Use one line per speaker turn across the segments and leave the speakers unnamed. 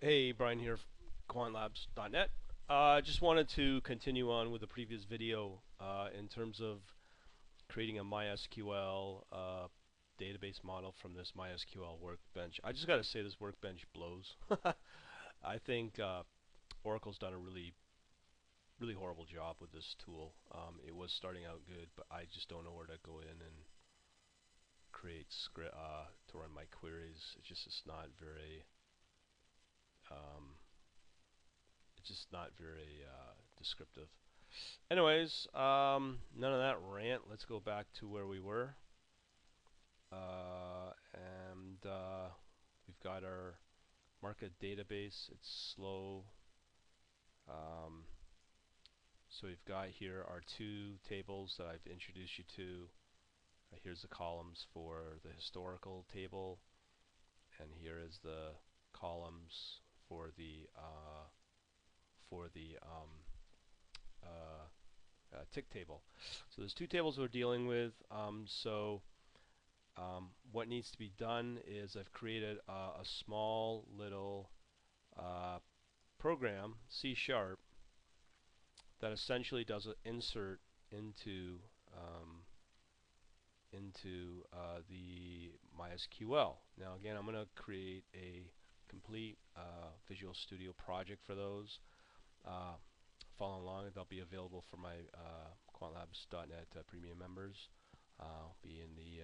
Hey, Brian here, quantlabs.net. Just wanted to continue on with the previous video in terms of creating a MySQL database model from this MySQL workbench. I just got to say this workbench blows. I think Oracle's done a really horrible job with this tool. It was starting out good, but I just don't know where to go in and create script to run my queries. It's not very um, it's just not very descriptive. Anyways, none of that rant. Let's go back to where we were. And we've got our market database. It's slow. Um, so we've got here our two tables that I've introduced you to. Here's the columns for the historical table, and here is the columns for the tick table. So there's two tables we're dealing with. What needs to be done is I've created a small little program, C#, that essentially does an insert into the MySQL. Now again, I'm going to create a complete Visual Studio project for those. Follow along. They'll be available for my quantlabs.net premium members. Be in the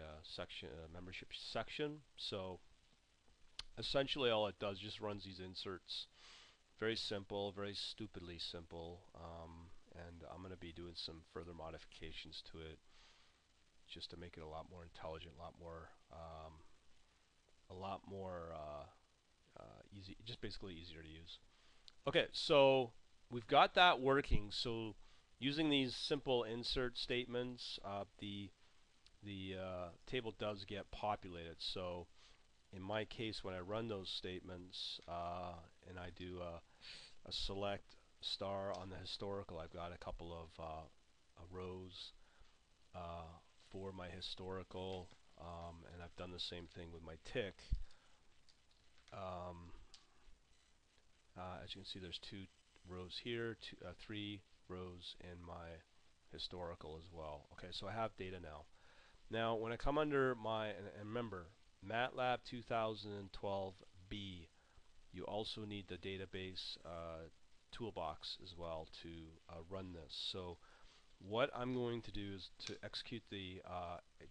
membership section. So essentially all it does just runs these inserts. Very simple, very stupidly simple. And I'm going to be doing some further modifications to it just to make it a lot more intelligent, a lot more easy, just basically easier to use. Okay, so we've got that working. So using these simple insert statements, the table does get populated. So in my case, when I run those statements and I do a select star on the historical, I've got a couple of rows for my historical, and I've done the same thing with my tick. As you can see, there's two rows here, three rows in my historical as well. Okay, so I have data now. Now, when I come under and remember, Matlab 2012B, you also need the database toolbox as well to run this. So what I'm going to do is to execute the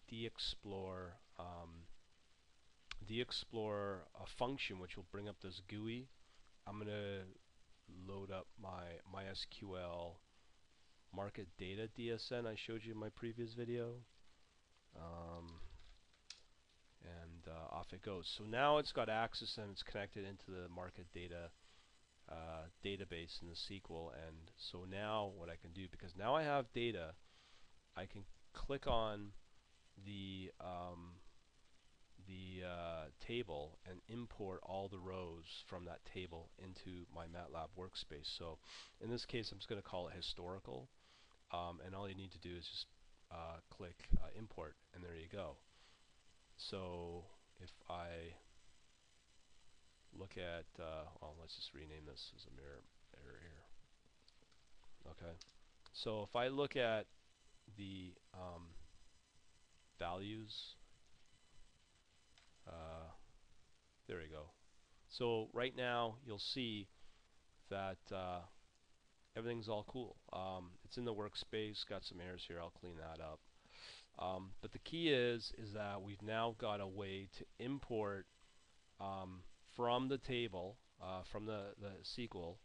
de-explore function, which will bring up this GUI. I'm going to load up my MySQL market data DSN I showed you in my previous video. And off it goes. So now it's got access and it's connected into the market data database in the SQL. And so now what I can do, because now I have data, I can click on the table and import all the rows from that table into my Matlab workspace. So in this case, I'm just going to call it historical, and all you need to do is just click import, and there you go. So if I look at, well, let's just rename this as a mirror error here. Okay. So if I look at the values, there we go. So right now you'll see that everything's all cool. It's in the workspace, got some errors here, I'll clean that up. But the key is that we've now got a way to import from the table, from the SQL,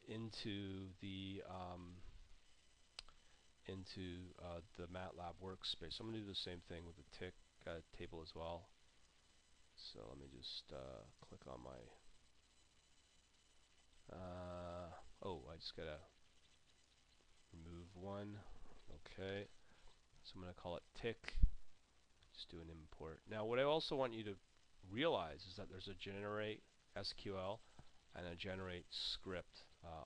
into the Matlab workspace. So I'm going to do the same thing with the tick table as well. So let me just click on my oh, I just gotta remove one. Okay, so I'm going to call it tick. Just do an import. Now what I also want you to realize is that there's a generate SQL and a generate script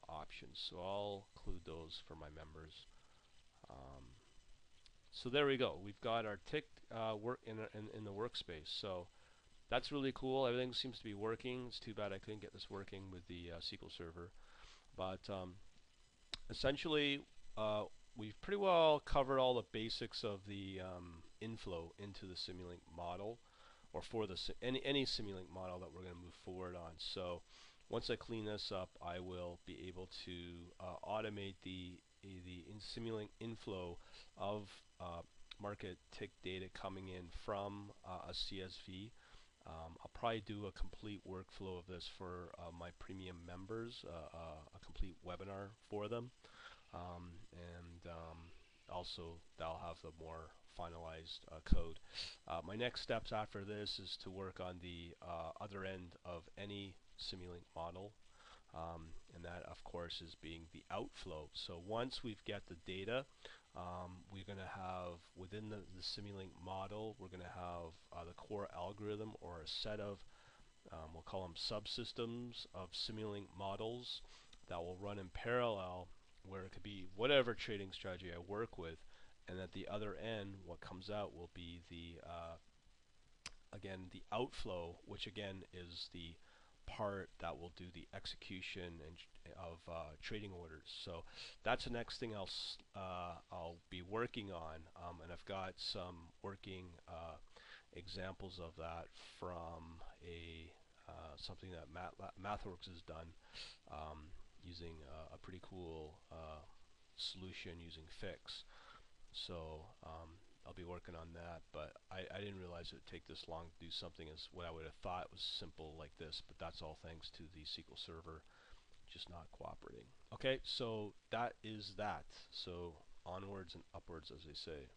options. So I'll include those for my members. So there we go. We've got our tick work in the workspace. So that's really cool. Everything seems to be working. It's too bad I couldn't get this working with the SQL Server. But essentially, uh, we've pretty well covered all the basics of the inflow into the Simulink model, or for the any Simulink model that we're going to move forward on. So once I clean this up, I will be able to automate the Simulink inflow of market tick data coming in from a CSV. I'll probably do a complete workflow of this for my premium members, a complete webinar for them, and also that'll have the more finalized code. My next steps after this is to work on the other end of any Simulink model, and that of course is being the outflow. So once we've got the data, we're going to have within the Simulink model, we're going to have the core algorithm, or a set of we'll call them subsystems of Simulink models that will run in parallel, where it could be whatever trading strategy I work with, and at the other end what comes out will be the again the outflow, which again is the part that will do the execution of trading orders. So that's the next thing I'll be working on, and I've got some working examples of that from a something that MathWorks has done, using a pretty cool solution using Fix. So I'll be working on that, but I didn't realize it would take this long to do something as what I would have thought was simple like this, but that's all thanks to the SQL Server just not cooperating. Okay, so that is that. So onwards and upwards, as they say.